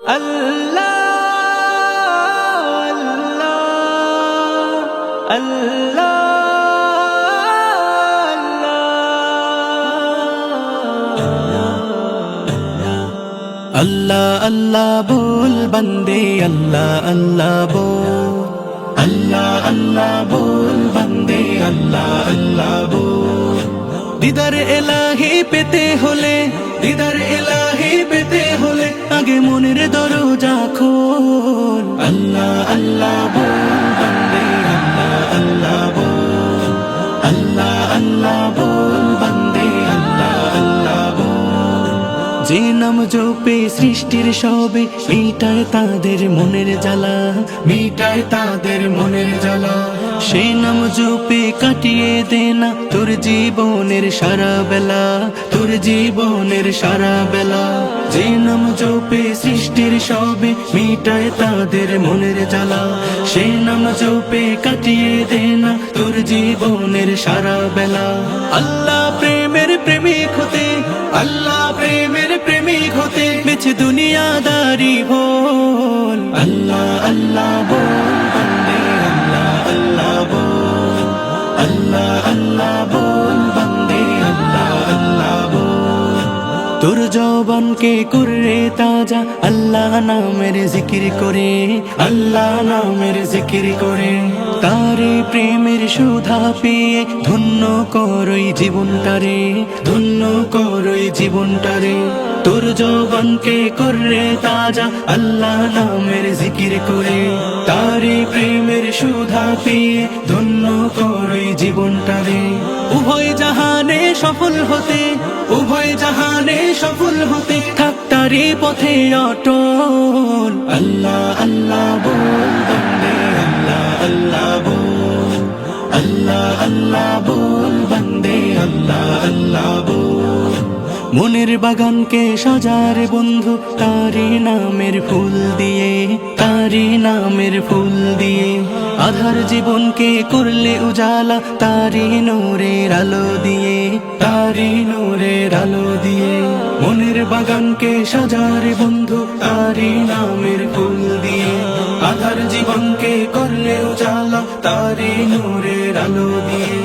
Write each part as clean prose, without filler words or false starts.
अल्लाह अल्लाह बोल बंदे अल्लाह अल्लाह बोल, अल्लाह अल्लाह बोल बंदे अल्लाह अल्लाह बोल। दीदार इलाही पेते होले, दीदार इलाही पेते होले आगे মনের দরজা খোল। अल्लाह अल्लाह बोल बंदे अल्लाह अल्लाह बोल, अल्लाह अल्लाह बोल बंदे अल्लाह अल्लाह बोल। যে নাম জপে সৃষ্টির সবে মিটায় তাদের মনের জ্বালা, মিটায় তাদের মনের জ্বালা। সে নাম জপে কাটিয়ে দে না তোর জীবনের সারা বেলা, তোর জীবনের সারা বেলা। যে নাম জপে সৃষ্টির সবে মিটায় তাদের মনের জ্বালা, সে নাম জপে কাটিয়ে দে না তোর জীবনের সারা বেলা। আল্লাহ প্রেমের প্রেমিক হতে, আল্লাহ প্রেমের প্রেমিক হতে বেছে দুনিয়াদারি ভোল। আল্লাহ আল্লাহ বল বন্দে আল্লাহ আল্লাহ বল, আল্লাহ আল্লাহ বল বন্দে আল্লাহ আল্লাহ বল। তোর জবানকে করে তাজা আল্লাহ নামের জিকির করে, আল্লাহ নামের জিকির করে। তারে প্রেমের সুধা পেয়ে ধন্য করই জীবনটারে, ধন্য করই জীবনটারে। তোর জবানকে করে তাজা আল্লাহ নামের জিকির করে, তারে প্রেমের সুধা পেয়ে ধন্য করই জীবনটারে। উভয় জাহানে সফল হতে, উভয় জাহানে সফল হতে থাক তারি পথে অটল। আল্লাহ আল্লাহ বল বন্দে আল্লাহ আল্লাহ বল, আল্লাহ আল্লাহ বল বন্দে আল্লাহ আল্লাহ বল। মনের বাগানকে সাজারে বন্ধু তারি নামের ফুল দিয়ে, তারি নামের ফুল দিয়ে। আধার জীবনকে করলে উজালা তারি নূরের আলো দিয়ে, তারি নূরের আলো দিয়ে। মনের বাগানকে সাজারে বন্ধু তারি নামের ফুল দিয়ে। আধার জীবনকে করলে উজালা তারি নূরের আলো দিয়ে।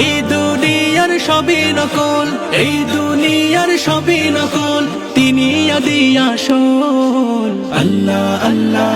এই দুনিয়ার সবই নকল, এই দুনিয়ার সবই নকল, তিনি আদি আসল। আল্লাহ আল্লাহ